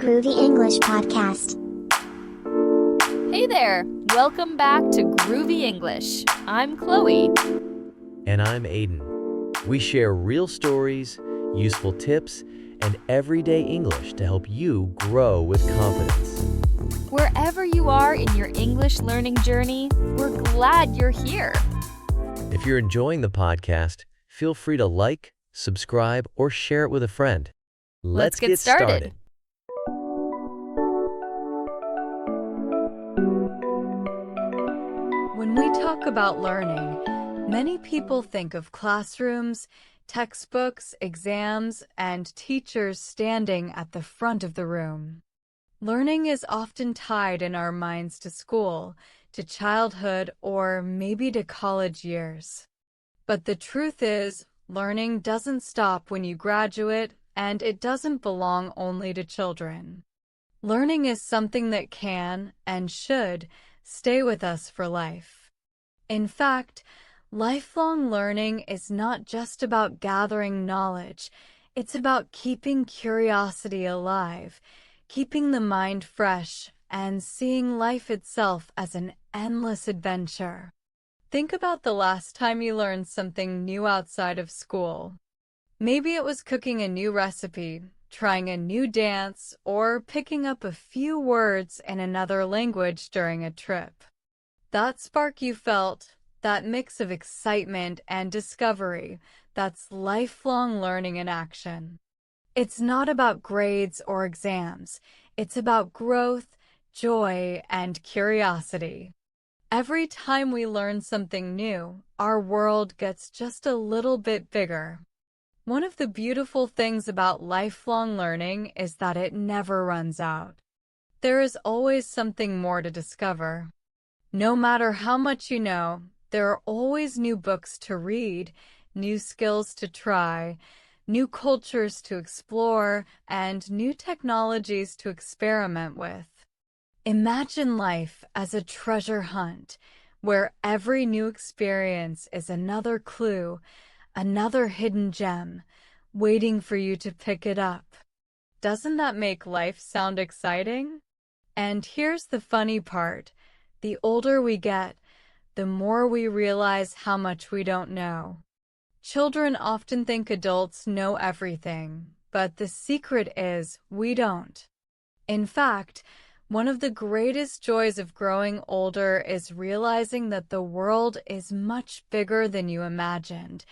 Groovy English Podcast. Hey there! Welcome back to Groovy English. I'm Chloe. And I'm Aiden. We share real stories, useful tips, and everyday English to help you grow with confidence. Wherever you are in your English learning journey, we're glad you're here. If you're enjoying the podcast, feel free to like, subscribe, or share it with a friend. Let's get started. When we talk about learning, many people think of classrooms, textbooks, exams, and teachers standing at the front of the room. Learning is often tied in our minds to school, to childhood, or maybe to college years. But the truth is, learning doesn't stop when you graduate, and it doesn't belong only to children. Learning is something that can, and should, stay with us for life. In fact, lifelong learning is not just about gathering knowledge, it's about keeping curiosity alive, keeping the mind fresh, and seeing life itself as an endless adventure. Think about the last time you learned something new outside of school. Maybe it was cooking a new recipe, trying a new dance, or picking up a few words in another language during a trip. That spark you felt, that mix of excitement and discovery, that's lifelong learning in action. It's not about grades or exams. It's about growth, joy, and curiosity. Every time we learn something new, our world gets just a little bit bigger. One of the beautiful things about lifelong learning is that it never runs out. There is always something more to discover. No matter how much you know, there are always new books to read, new skills to try, new cultures to explore, and new technologies to experiment with. Imagine life as a treasure hunt, where every new experience is another clue, another hidden gem, waiting for you to pick it up. Doesn't that make life sound exciting? And here's the funny part. The older we get, the more we realize how much we don't know. Children often think adults know everything, but the secret is we don't. In fact, one of the greatest joys of growing older is realizing that the world is much bigger than you imagined,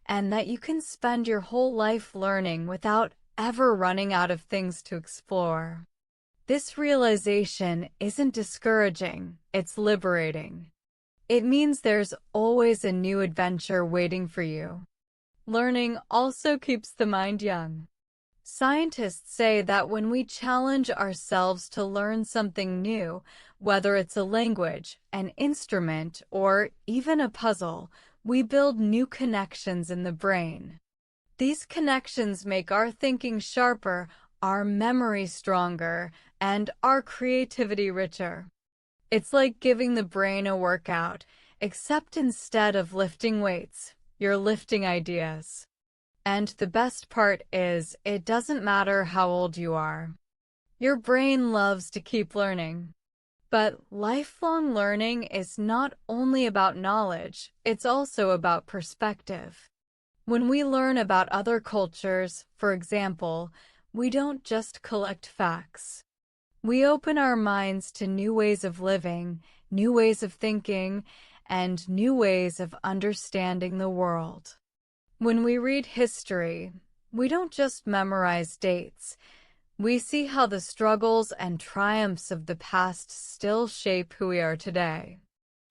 and that you can spend your whole life learning without ever running out of things to explore. This realization isn't discouraging, it's liberating. It means there's always a new adventure waiting for you. Learning also keeps the mind young. Scientists say that when we challenge ourselves to learn something new, whether it's a language, an instrument, or even a puzzle, we build new connections in the brain. These connections make our thinking sharper, our memory stronger, and our creativity richer. It's like giving the brain a workout, except instead of lifting weights, you're lifting ideas. And the best part is, it doesn't matter how old you are. Your brain loves to keep learning. But lifelong learning is not only about knowledge, it's also about perspective. When we learn about other cultures, for example, we don't just collect facts. We open our minds to new ways of living, new ways of thinking, and new ways of understanding the world. When we read history, we don't just memorize dates. We see how the struggles and triumphs of the past still shape who we are today.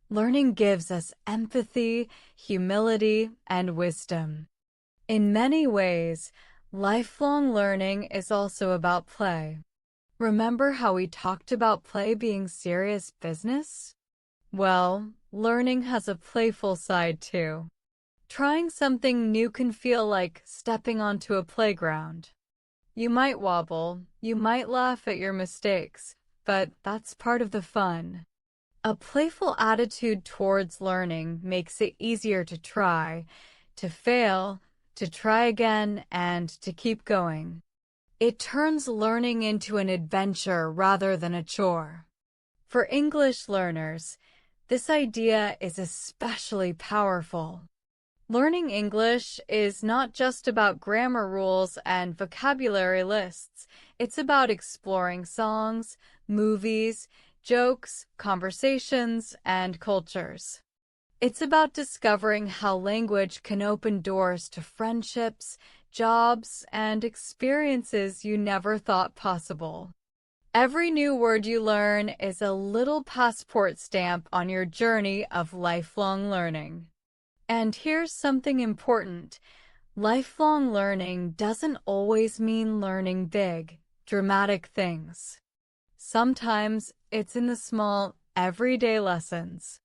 Learning gives us empathy, humility, and wisdom. In many ways, lifelong learning is also about play. Remember how we talked about play being serious business? Well, learning has a playful side too. Trying something new can feel like stepping onto a playground. You might wobble, you might laugh at your mistakes, but that's part of the fun. A playful attitude towards learning makes it easier to try, to fail, to try again, and to keep going. It turns learning into an adventure rather than a chore. For English learners, this idea is especially powerful. Learning English is not just about grammar rules and vocabulary lists. It's about exploring songs, movies, jokes, conversations, and cultures. It's about discovering how language can open doors to friendships, jobs, and experiences you never thought possible. Every new word you learn is a little passport stamp on your journey of lifelong learning. And here's something important. Lifelong learning doesn't always mean learning big, dramatic things. Sometimes it's in the small, everyday lessons.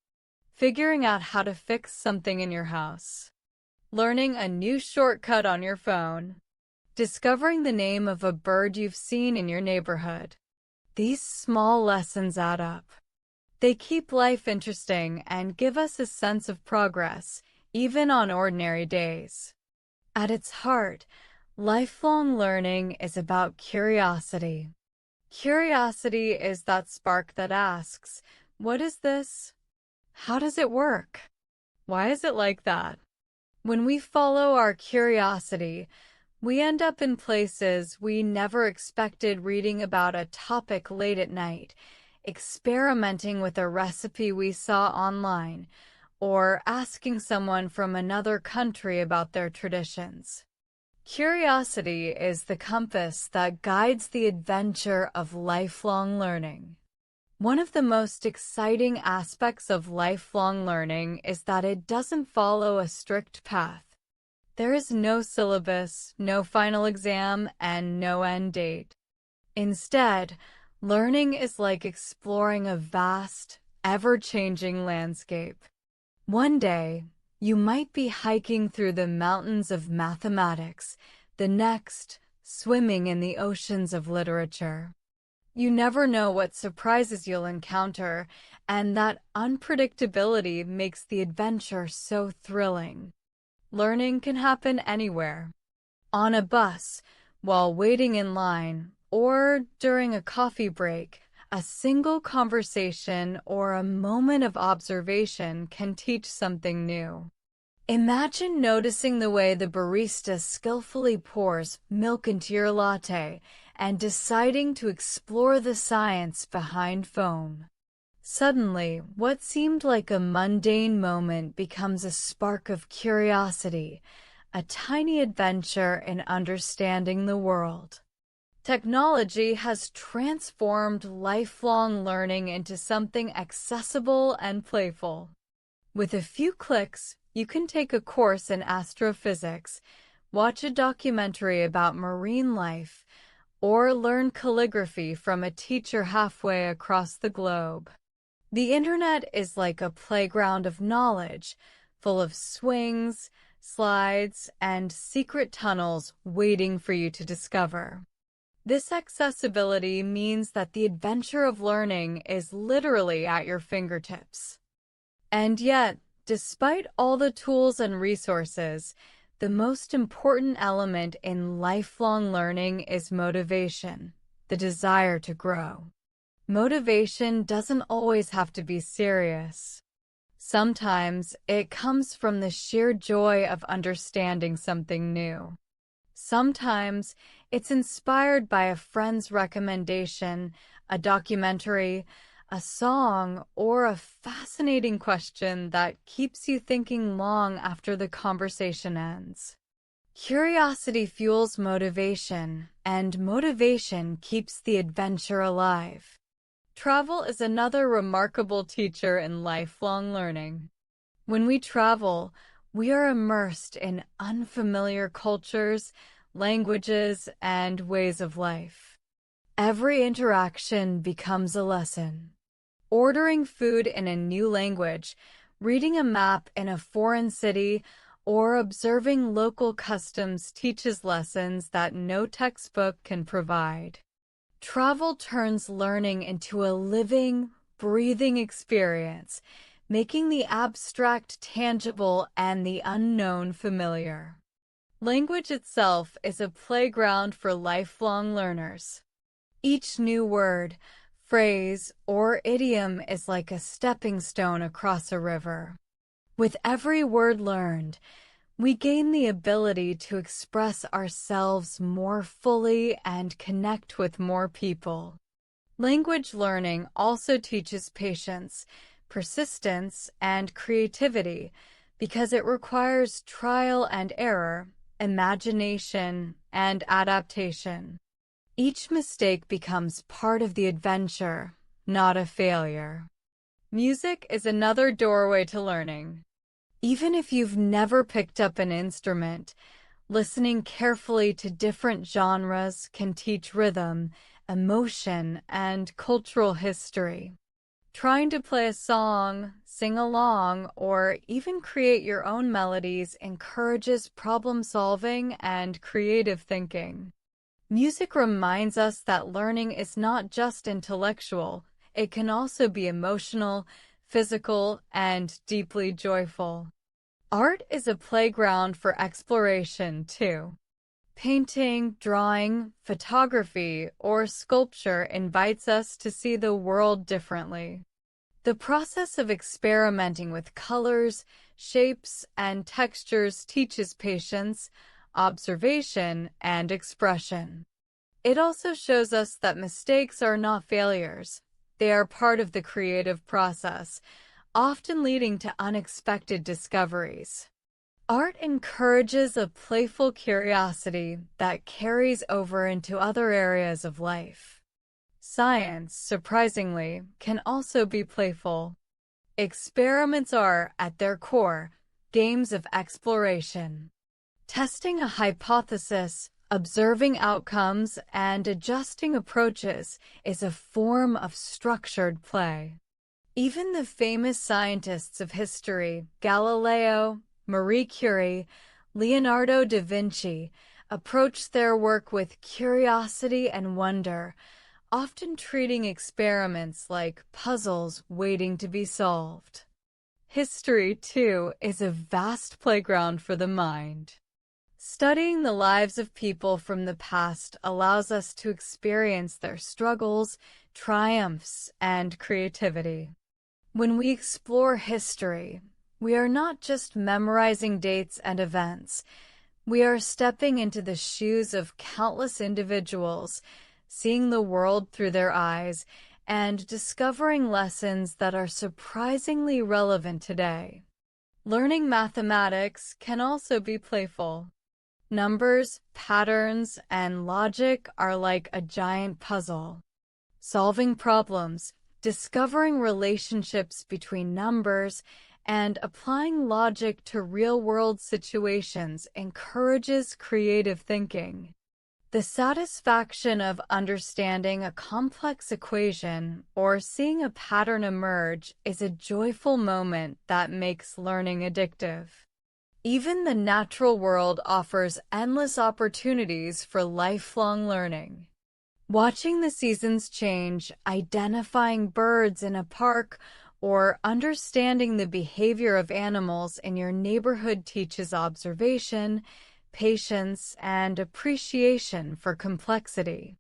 Figuring out how to fix something in your house. Learning a new shortcut on your phone. Discovering the name of a bird you've seen in your neighborhood. These small lessons add up. They keep life interesting and give us a sense of progress, even on ordinary days. At its heart, lifelong learning is about curiosity. Curiosity is that spark that asks, "What is this? How does it work? Why is it like that?" When we follow our curiosity, we end up in places we never expected, reading about a topic late at night, experimenting with a recipe we saw online, or asking someone from another country about their traditions. Curiosity is the compass that guides the adventure of lifelong learning. One of the most exciting aspects of lifelong learning is that it doesn't follow a strict path. There is no syllabus, no final exam, and no end date. Instead, learning is like exploring a vast, ever-changing landscape. One day, you might be hiking through the mountains of mathematics, the next, swimming in the oceans of literature. You never know what surprises you'll encounter, and that unpredictability makes the adventure so thrilling. Learning can happen anywhere. On a bus, while waiting in line, or during a coffee break. A single conversation or a moment of observation can teach something new. Imagine noticing the way the barista skillfully pours milk into your latte and deciding to explore the science behind foam. Suddenly, what seemed like a mundane moment becomes a spark of curiosity, a tiny adventure in understanding the world. Technology has transformed lifelong learning into something accessible and playful. With a few clicks, you can take a course in astrophysics, watch a documentary about marine life, or learn calligraphy from a teacher halfway across the globe. The internet is like a playground of knowledge, full of swings, slides, and secret tunnels waiting for you to discover. This accessibility means that the adventure of learning is literally at your fingertips. And yet, despite all the tools and resources, the most important element in lifelong learning is motivation, the desire to grow. Motivation doesn't always have to be serious. Sometimes it comes from the sheer joy of understanding something new. Sometimes it's inspired by a friend's recommendation, a documentary, a song, or a fascinating question that keeps you thinking long after the conversation ends. Curiosity fuels motivation, and motivation keeps the adventure alive. Travel is another remarkable teacher in lifelong learning. When we travel, we are immersed in unfamiliar cultures, languages, and ways of life. Every interaction becomes a lesson. Ordering food in a new language, reading a map in a foreign city, or observing local customs teaches lessons that no textbook can provide. Travel turns learning into a living, breathing experience, making the abstract tangible and the unknown familiar. Language itself is a playground for lifelong learners. Each new word, phrase, or idiom is like a stepping stone across a river. With every word learned, we gain the ability to express ourselves more fully and connect with more people. Language learning also teaches patience, persistence, and creativity because it requires trial and error, imagination, and adaptation. Each mistake becomes part of the adventure, not a failure. Music is another doorway to learning. Even if you've never picked up an instrument, listening carefully to different genres can teach rhythm, emotion, and cultural history. Trying to play a song, sing along, or even create your own melodies encourages problem-solving and creative thinking. Music reminds us that learning is not just intellectual, it can also be emotional, physical, and deeply joyful. Art is a playground for exploration, too. Painting, drawing, photography, or sculpture invites us to see the world differently. The process of experimenting with colors, shapes, and textures teaches patience, observation, and expression. It also shows us that mistakes are not failures. They are part of the creative process, often leading to unexpected discoveries. Art encourages a playful curiosity that carries over into other areas of life. Science, surprisingly, can also be playful. Experiments are, at their core, games of exploration. Testing a hypothesis, observing outcomes, and adjusting approaches is a form of structured play. Even the famous scientists of history, Galileo, Marie Curie, Leonardo da Vinci, approached their work with curiosity and wonder, often treating experiments like puzzles waiting to be solved. History, too, is a vast playground for the mind. Studying the lives of people from the past allows us to experience their struggles, triumphs, and creativity. When we explore history, we are not just memorizing dates and events. We are stepping into the shoes of countless individuals, seeing the world through their eyes, and discovering lessons that are surprisingly relevant today. Learning mathematics can also be playful. Numbers, patterns, and logic are like a giant puzzle. Solving problems, discovering relationships between numbers, and applying logic to real-world situations encourages creative thinking. The satisfaction of understanding a complex equation or seeing a pattern emerge is a joyful moment that makes learning addictive. Even the natural world offers endless opportunities for lifelong learning. Watching the seasons change, identifying birds in a park, or understanding the behavior of animals in your neighborhood teaches observation, patience, and appreciation for complexity.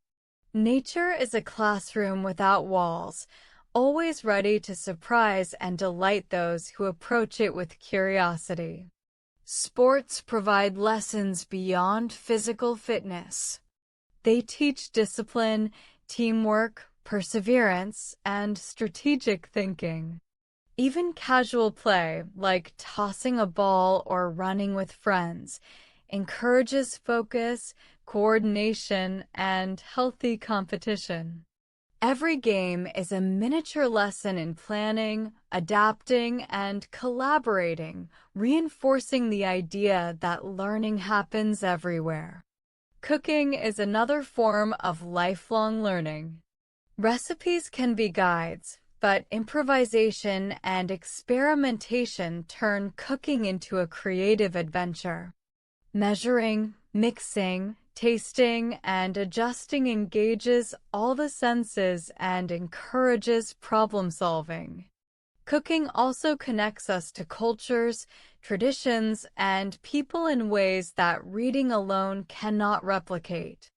Nature is a classroom without walls, always ready to surprise and delight those who approach it with curiosity. Sports provide lessons beyond physical fitness. They teach discipline, teamwork, perseverance, and strategic thinking. Even casual play, like tossing a ball or running with friends, encourages focus, coordination, and healthy competition. Every game is a miniature lesson in planning, adapting, and collaborating, reinforcing the idea that learning happens everywhere. Cooking is another form of lifelong learning. Recipes can be guides, but improvisation and experimentation turn cooking into a creative adventure. Measuring, mixing, tasting, and adjusting engages all the senses and encourages problem solving. Cooking also connects us to cultures, traditions, and people in ways that reading alone cannot replicate.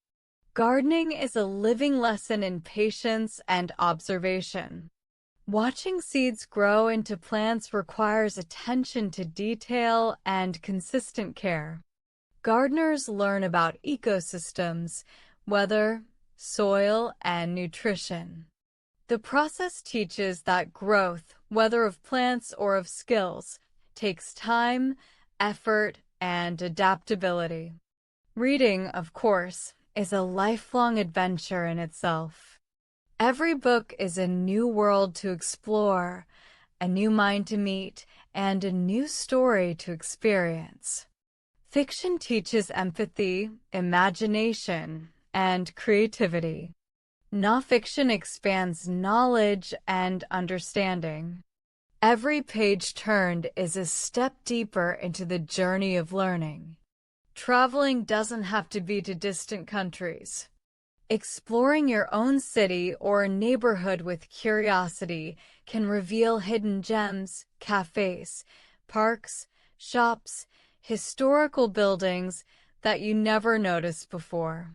Gardening is a living lesson in patience and observation. Watching seeds grow into plants requires attention to detail and consistent care. Gardeners learn about ecosystems, weather, soil, and nutrition. The process teaches that growth, whether of plants or of skills, takes time, effort, and adaptability. Reading, of course, is a lifelong adventure in itself. Every book is a new world to explore, a new mind to meet, and a new story to experience. Fiction teaches empathy, imagination, and creativity. Nonfiction expands knowledge and understanding. Every page turned is a step deeper into the journey of learning. Traveling doesn't have to be to distant countries. Exploring your own city or neighborhood with curiosity can reveal hidden gems, cafes, parks, shops, historical buildings that you never noticed before.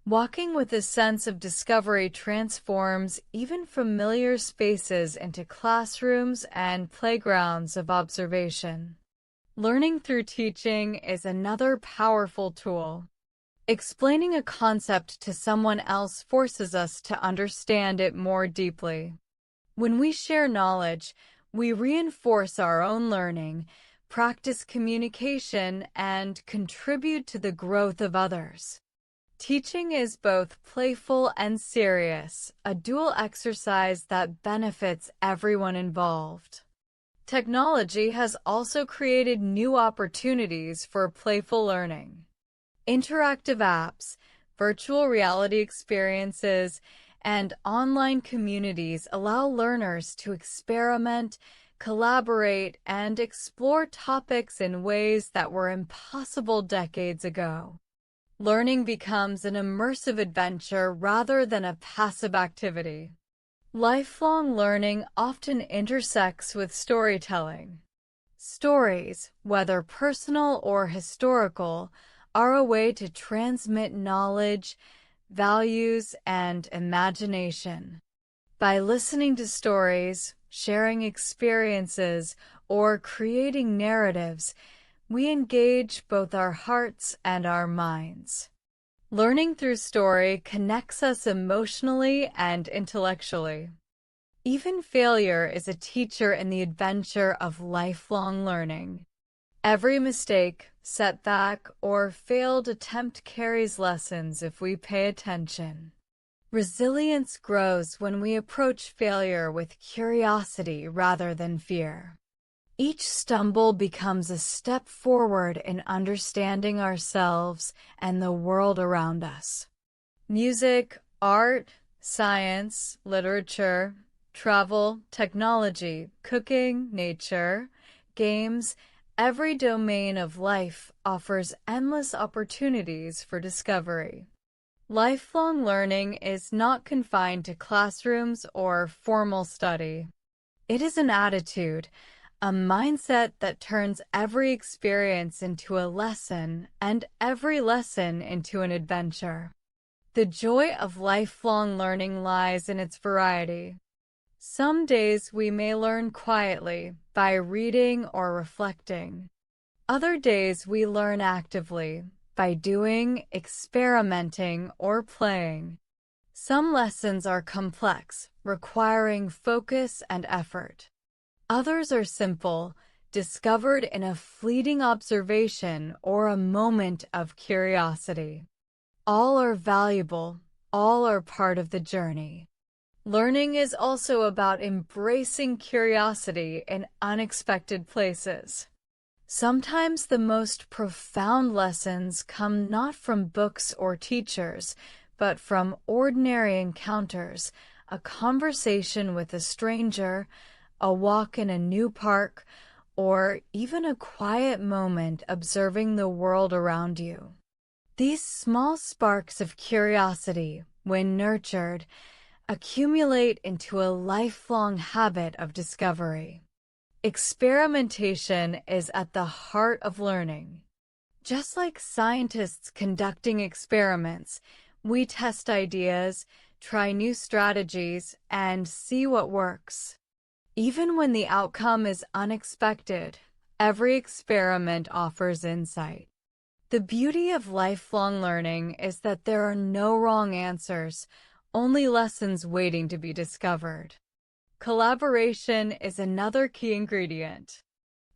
Walking with a sense of discovery transforms even familiar spaces into classrooms and playgrounds of observation. Learning through teaching is another powerful tool. Explaining a concept to someone else forces us to understand it more deeply. When we share knowledge, we reinforce our own learning, practice communication, and contribute to the growth of others. Teaching is both playful and serious, a dual exercise that benefits everyone involved. Technology has also created new opportunities for playful learning. Interactive apps, virtual reality experiences, and online communities allow learners to experiment, collaborate, and explore topics in ways that were impossible decades ago. Learning becomes an immersive adventure rather than a passive activity. Lifelong learning often intersects with storytelling. Stories, whether personal or historical, are a way to transmit knowledge, values, and imagination. By listening to stories, sharing experiences, or creating narratives, we engage both our hearts and our minds. Learning through story connects us emotionally and intellectually. Even failure is a teacher in the adventure of lifelong learning. Every mistake, setback, or failed attempt carries lessons if we pay attention. Resilience grows when we approach failure with curiosity rather than fear. Each stumble becomes a step forward in understanding ourselves and the world around us. Music, art, science, literature, travel, technology, cooking, nature, games, every domain of life offers endless opportunities for discovery. Lifelong learning is not confined to classrooms or formal study. It is an attitude, a mindset that turns every experience into a lesson and every lesson into an adventure. The joy of lifelong learning lies in its variety. Some days we may learn quietly by reading or reflecting. Other days we learn actively by doing, experimenting, or playing. Some lessons are complex, requiring focus and effort. Others are simple, discovered in a fleeting observation or a moment of curiosity. All are valuable, all are part of the journey. Learning is also about embracing curiosity in unexpected places. Sometimes the most profound lessons come not from books or teachers, but from ordinary encounters, a conversation with a stranger, a walk in a new park, or even a quiet moment observing the world around you. These small sparks of curiosity, when nurtured, accumulate into a lifelong habit of discovery. Experimentation is at the heart of learning. Just like scientists conducting experiments, we test ideas, try new strategies, and see what works. Even when the outcome is unexpected, every experiment offers insight. The beauty of lifelong learning is that there are no wrong answers, only lessons waiting to be discovered. Collaboration is another key ingredient.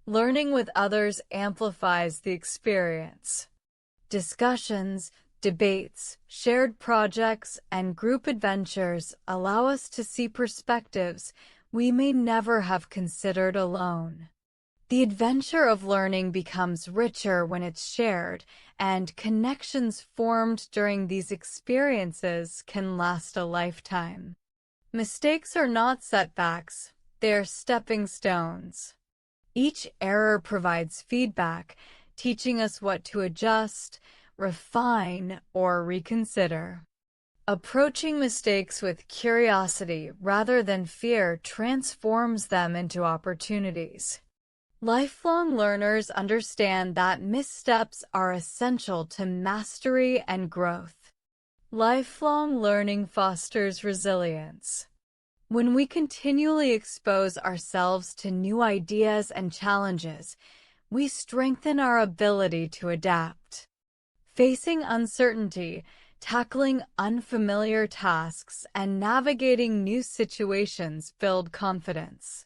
Learning with others amplifies the experience. Discussions, debates, shared projects, and group adventures allow us to see perspectives we may never have considered alone. The adventure of learning becomes richer when it's shared, and connections formed during these experiences can last a lifetime. Mistakes are not setbacks, they're stepping stones. Each error provides feedback, teaching us what to adjust, refine, or reconsider. Approaching mistakes with curiosity rather than fear transforms them into opportunities. Lifelong learners understand that missteps are essential to mastery and growth. Lifelong learning fosters resilience. When we continually expose ourselves to new ideas and challenges, we strengthen our ability to adapt. Facing uncertainty, tackling unfamiliar tasks, and navigating new situations build confidence.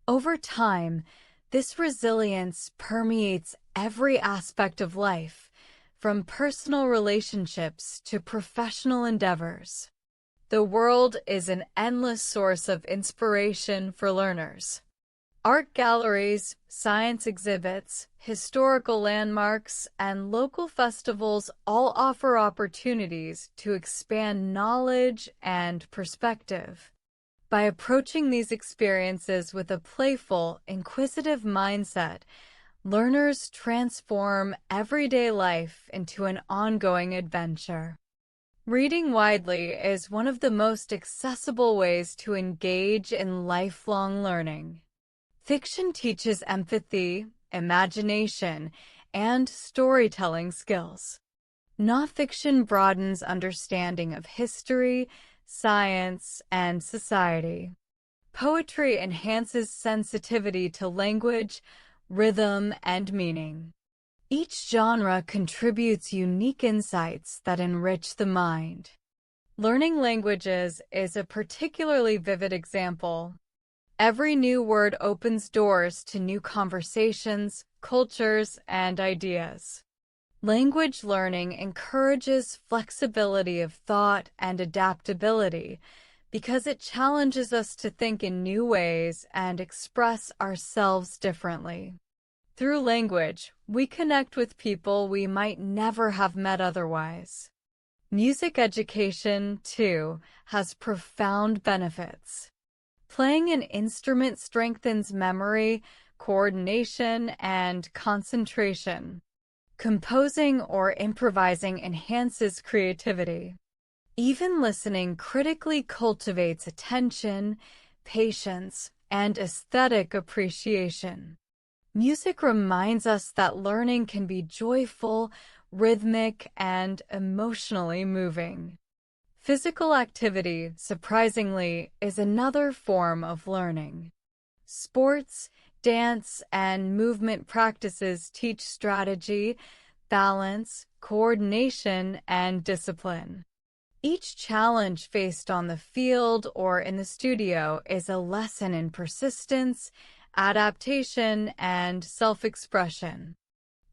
Over time, this resilience permeates every aspect of life, from personal relationships to professional endeavors. The world is an endless source of inspiration for learners. Art galleries, science exhibits, historical landmarks, and local festivals all offer opportunities to expand knowledge and perspective. By approaching these experiences with a playful, inquisitive mindset, learners transform everyday life into an ongoing adventure. Reading widely is one of the most accessible ways to engage in lifelong learning. Fiction teaches empathy, imagination, and storytelling skills. Nonfiction broadens understanding of history, science, and society. Poetry enhances sensitivity to language, rhythm, and meaning. Each genre contributes unique insights that enrich the mind. Learning languages is a particularly vivid example. Every new word opens doors to new conversations, cultures, and ideas. Language learning encourages flexibility of thought and adaptability because it challenges us to think in new ways and express ourselves differently. Through language, we connect with people we might never have met otherwise. Music education, too, has profound benefits. Playing an instrument strengthens memory, coordination, and concentration. Composing or improvising enhances creativity. Even listening critically cultivates attention, patience, and aesthetic appreciation. Music reminds us that learning can be joyful, rhythmic, and emotionally moving. Physical activity, surprisingly, is another form of learning. Sports, dance, and movement practices teach strategy, balance, coordination, and discipline. Each challenge faced on the field or in the studio is a lesson in persistence, adaptation, and self-expression.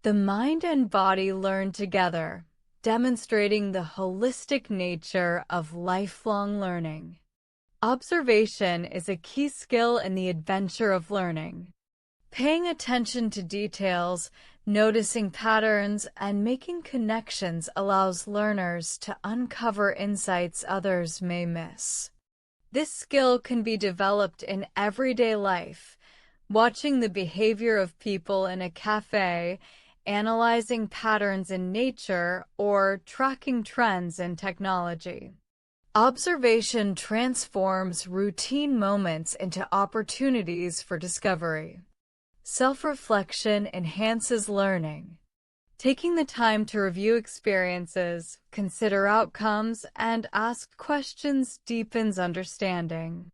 The mind and body learn together, demonstrating the holistic nature of lifelong learning. Observation is a key skill in the adventure of learning. Paying attention to details, noticing patterns, and making connections allows learners to uncover insights others may miss. This skill can be developed in everyday life, watching the behavior of people in a cafe, analyzing patterns in nature, or tracking trends in technology. Observation transforms routine moments into opportunities for discovery. Self-reflection enhances learning. Taking the time to review experiences, consider outcomes, and ask questions deepens understanding.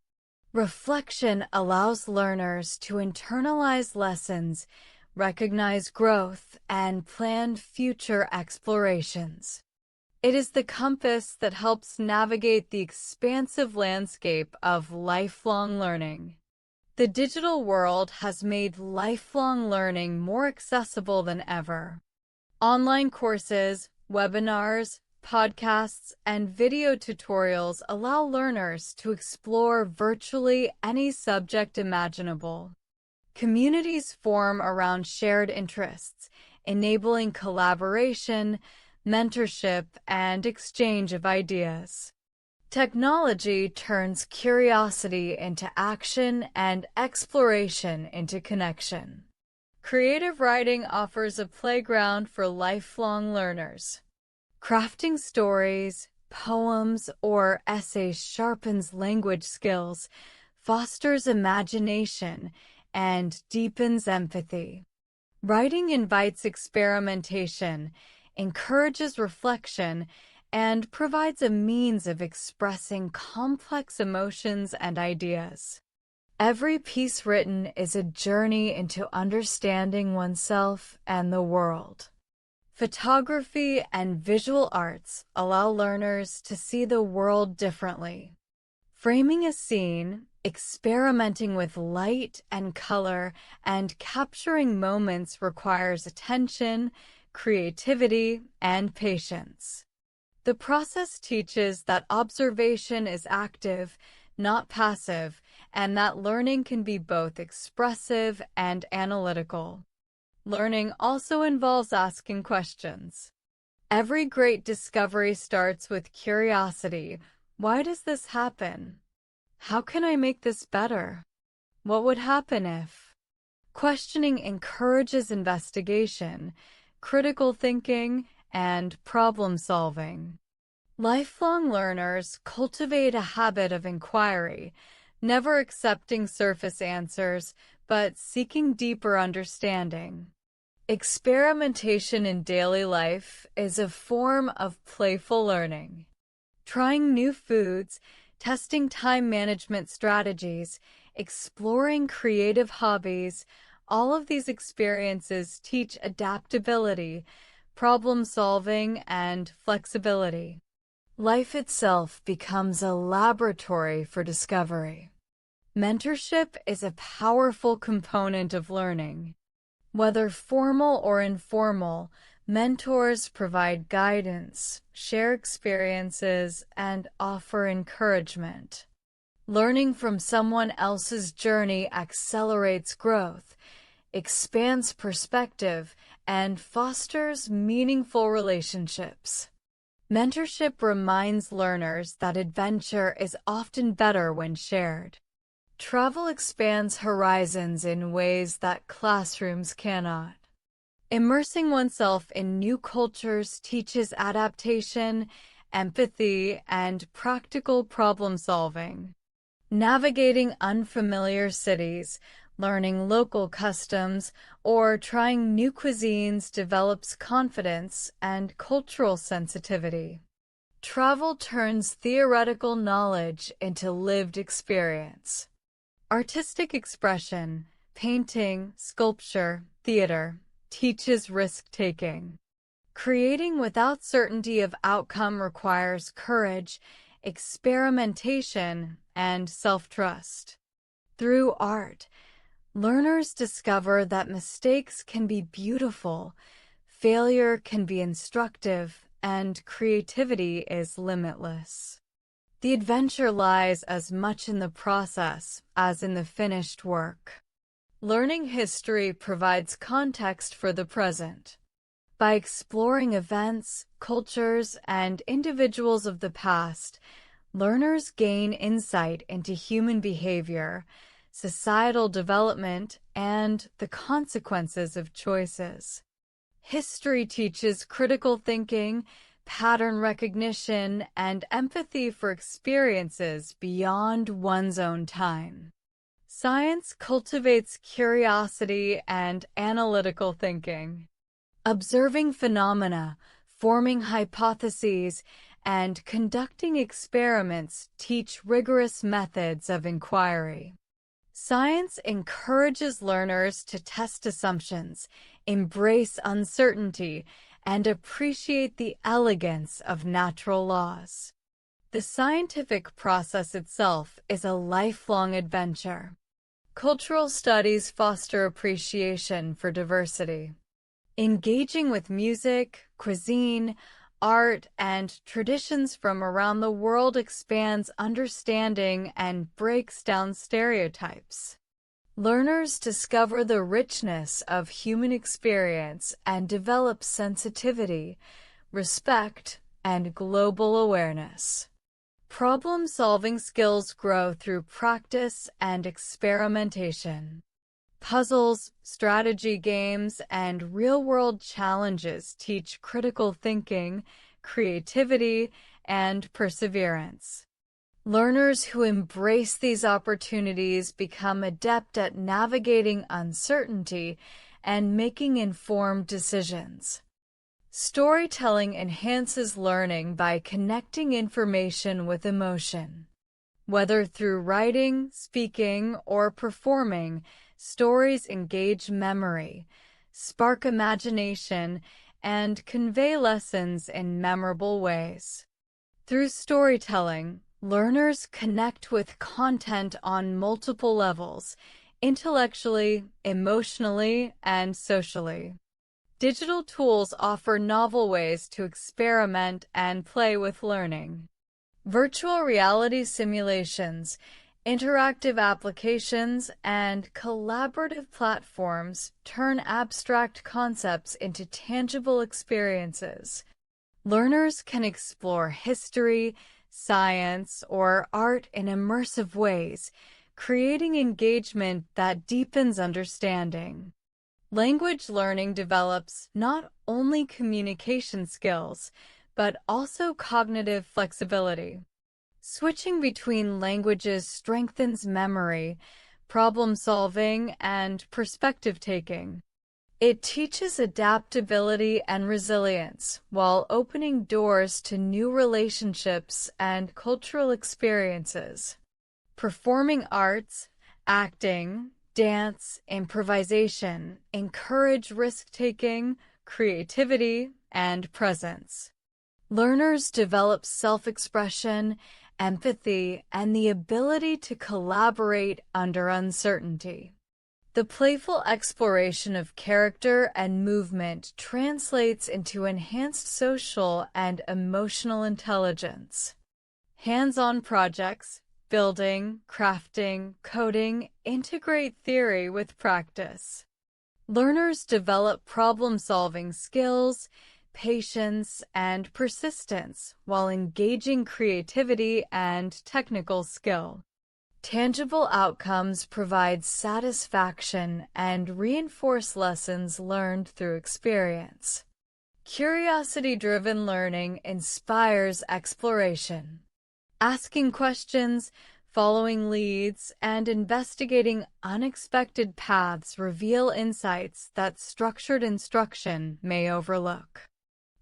Reflection allows learners to internalize lessons, recognize growth, and plan future explorations. It is the compass that helps navigate the expansive landscape of lifelong learning. The digital world has made lifelong learning more accessible than ever. Online courses, webinars, podcasts, and video tutorials allow learners to explore virtually any subject imaginable. Communities form around shared interests, enabling collaboration, mentorship, and exchange of ideas. Technology turns curiosity into action and exploration into connection. Creative writing offers a playground for lifelong learners. Crafting stories, poems, or essays sharpens language skills, fosters imagination, and deepens empathy. Writing invites experimentation, encourages reflection, and provides a means of expressing complex emotions and ideas. Every piece written is a journey into understanding oneself and the world. Photography and visual arts allow learners to see the world differently. Framing a scene, experimenting with light and color, and capturing moments requires attention, creativity, and patience. The process teaches that observation is active, not passive, and that learning can be both expressive and analytical. Learning also involves asking questions. Every great discovery starts with curiosity. Why does this happen? How can I make this better? What would happen if? Questioning encourages investigation, critical thinking, and problem solving. Lifelong learners cultivate a habit of inquiry, never accepting surface answers, but seeking deeper understanding. Experimentation in daily life is a form of playful learning. Trying new foods, testing time management strategies, exploring creative hobbies, all of these experiences teach adaptability, problem solving, and flexibility. Life itself becomes a laboratory for discovery. Mentorship is a powerful component of learning. Whether formal or informal, mentors provide guidance, share experiences, and offer encouragement. Learning from someone else's journey accelerates growth, expands perspective, and fosters meaningful relationships. Mentorship reminds learners that adventure is often better when shared. Travel expands horizons in ways that classrooms cannot. Immersing oneself in new cultures teaches adaptation, empathy, and practical problem solving. Navigating unfamiliar cities, learning local customs, or trying new cuisines develops confidence and cultural sensitivity. Travel turns theoretical knowledge into lived experience. Artistic expression, painting, sculpture, theater, teaches risk-taking. Creating without certainty of outcome requires courage, experimentation, and self-trust. Through art, learners discover that mistakes can be beautiful, failure can be instructive, and creativity is limitless. The adventure lies as much in the process as in the finished work. Learning history provides context for the present. By exploring events, cultures, and individuals of the past, learners gain insight into human behavior, societal development, and the consequences of choices. History teaches critical thinking, pattern recognition, and empathy for experiences beyond one's own time. Science cultivates curiosity and analytical thinking. Observing phenomena, forming hypotheses, and conducting experiments teach rigorous methods of inquiry. Science encourages learners to test assumptions, embrace uncertainty, and appreciate the elegance of natural laws. The scientific process itself is a lifelong adventure. Cultural studies foster appreciation for diversity. Engaging with music, cuisine, art, and traditions from around the world expands understanding and breaks down stereotypes. Learners discover the richness of human experience and develop sensitivity, respect, and global awareness. Problem-solving skills grow through practice and experimentation. Puzzles, strategy games, and real-world challenges teach critical thinking, creativity, and perseverance. Learners who embrace these opportunities become adept at navigating uncertainty and making informed decisions. Storytelling enhances learning by connecting information with emotion. Whether through writing, speaking, or performing, stories engage memory, spark imagination, and convey lessons in memorable ways. Through storytelling, learners connect with content on multiple levels, intellectually, emotionally, and socially. Digital tools offer novel ways to experiment and play with learning. Virtual reality simulations, interactive applications, and collaborative platforms turn abstract concepts into tangible experiences. Learners can explore history, science, or art in immersive ways, creating engagement that deepens understanding. Language learning develops not only communication skills, but also cognitive flexibility. Switching between languages strengthens memory, problem-solving, and perspective-taking. It teaches adaptability and resilience while opening doors to new relationships and cultural experiences. Performing arts, acting, dance, improvisation encourage risk-taking, creativity, and presence. Learners develop self-expression, empathy, and the ability to collaborate under uncertainty. The playful exploration of character and movement translates into enhanced social and emotional intelligence. Hands-on projects, building, crafting, coding, integrate theory with practice. Learners develop problem-solving skills, patience, and persistence while engaging creativity and technical skill. Tangible outcomes provide satisfaction and reinforce lessons learned through experience. Curiosity-driven learning inspires exploration. Asking questions, following leads, and investigating unexpected paths reveal insights that structured instruction may overlook.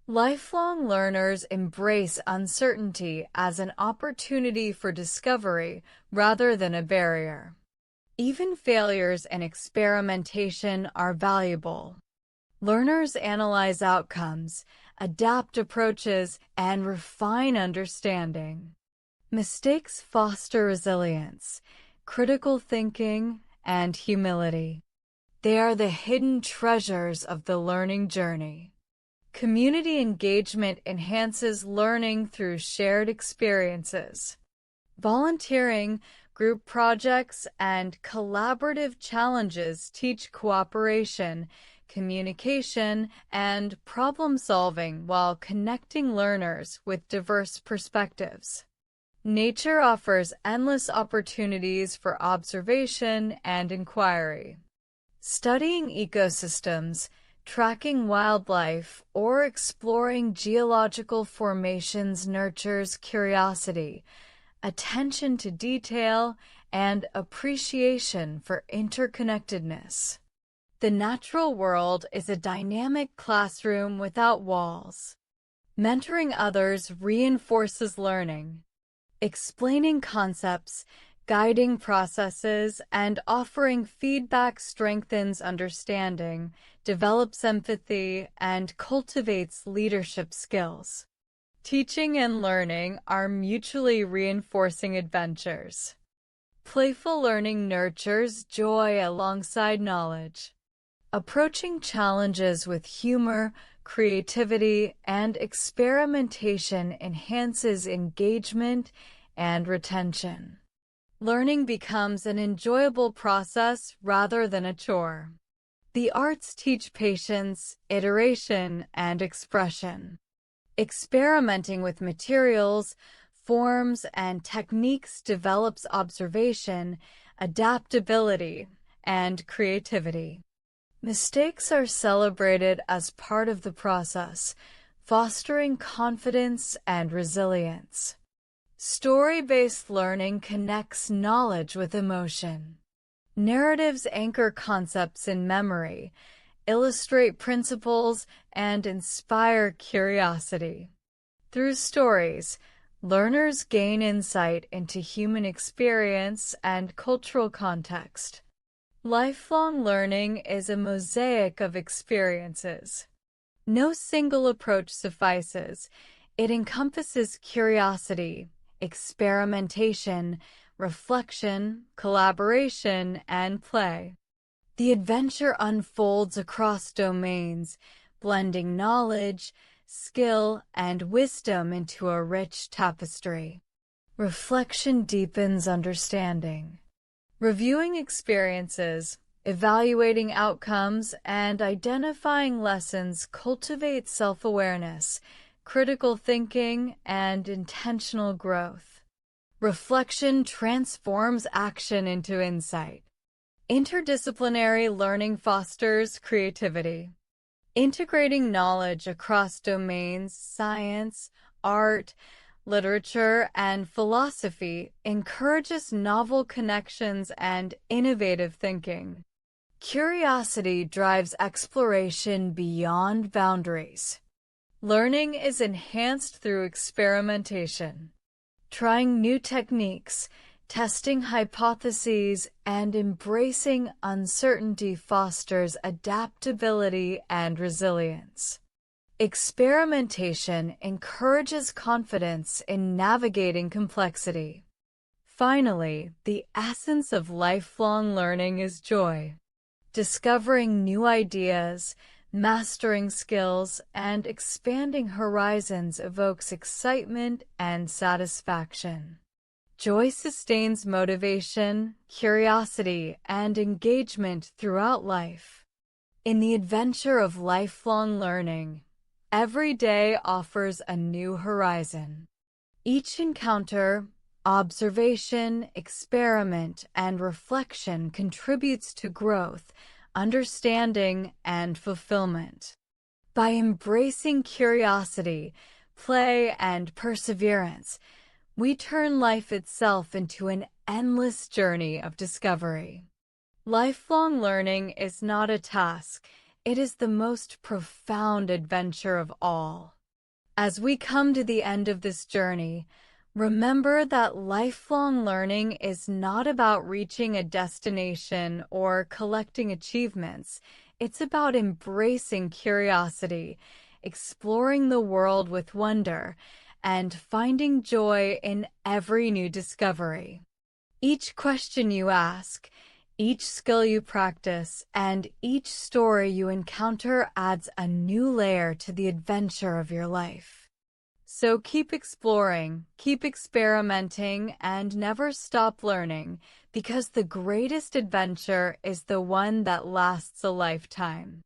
Lifelong learners embrace uncertainty as an opportunity for discovery rather than a barrier. Even failures in experimentation are valuable. Learners analyze outcomes, adapt approaches, and refine understanding. Mistakes foster resilience, critical thinking, and humility. They are the hidden treasures of the learning journey. Community engagement enhances learning through shared experiences. Volunteering, group projects, and collaborative challenges teach cooperation, communication, and problem-solving while connecting learners with diverse perspectives. Nature offers endless opportunities for observation and inquiry. Studying ecosystems, Tracking wildlife or exploring geological formations nurtures curiosity, attention to detail, and appreciation for interconnectedness. The natural world is a dynamic classroom without walls. Mentoring others reinforces learning. Explaining concepts, guiding processes, and offering feedback strengthens understanding, develops empathy, and cultivates leadership skills. Teaching and learning are mutually reinforcing adventures. Playful learning nurtures joy alongside knowledge. Approaching challenges with humor, creativity, and experimentation enhances engagement and retention. Learning becomes an enjoyable process rather than a chore. The arts teach patience, iteration, and expression. Experimenting with materials, forms, and techniques develops observation, adaptability, and creativity. Mistakes are celebrated as part of the process, fostering confidence and resilience. Story-based learning connects knowledge with emotion. Narratives anchor concepts in memory, illustrate principles, and inspire curiosity. Through stories, learners gain insight into human experience and cultural context. Lifelong learning is a mosaic of experiences. No single approach suffices. It encompasses curiosity, experimentation, reflection, collaboration, and play. The adventure unfolds across domains, blending knowledge, skill, and wisdom into a rich tapestry. Reflection deepens understanding. Reviewing experiences, evaluating outcomes, and identifying lessons cultivate self-awareness, critical thinking, and intentional growth. Reflection transforms action into insight. Interdisciplinary learning fosters creativity. Integrating knowledge across domains, science, art, literature, and philosophy encourages novel connections and innovative thinking. Curiosity drives exploration beyond boundaries. Learning is enhanced through experimentation. Trying new techniques, testing hypotheses, and embracing uncertainty fosters adaptability and resilience. Experimentation encourages confidence in navigating complexity. Finally, the essence of lifelong learning is joy. Discovering new ideas, mastering skills, and expanding horizons evokes excitement and satisfaction. Joy sustains motivation, curiosity, and engagement throughout life. In the adventure of lifelong learning, every day offers a new horizon. Each encounter, observation, experiment, and reflection contributes to growth, understanding, and fulfillment. By embracing curiosity, play, and perseverance, we turn life itself into an endless journey of discovery. Lifelong learning is not a task, it is the most profound adventure of all. As we come to the end of this journey, remember that lifelong learning is not about reaching a destination or collecting achievements. It's about embracing curiosity, exploring the world with wonder, and finding joy in every new discovery. Each question you ask, each skill you practice, and each story you encounter adds a new layer to the adventure of your life. So keep exploring, keep experimenting, and never stop learning, because the greatest adventure is the one that lasts a lifetime.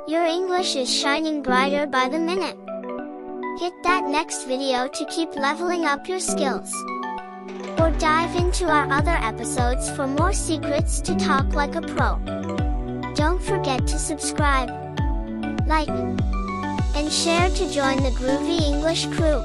Your English is shining brighter by the minute. Hit that next video to keep leveling up your skills. Or dive into our other episodes for more secrets to talk like a pro. Don't forget to subscribe, like, and share to join the Groovy English crew.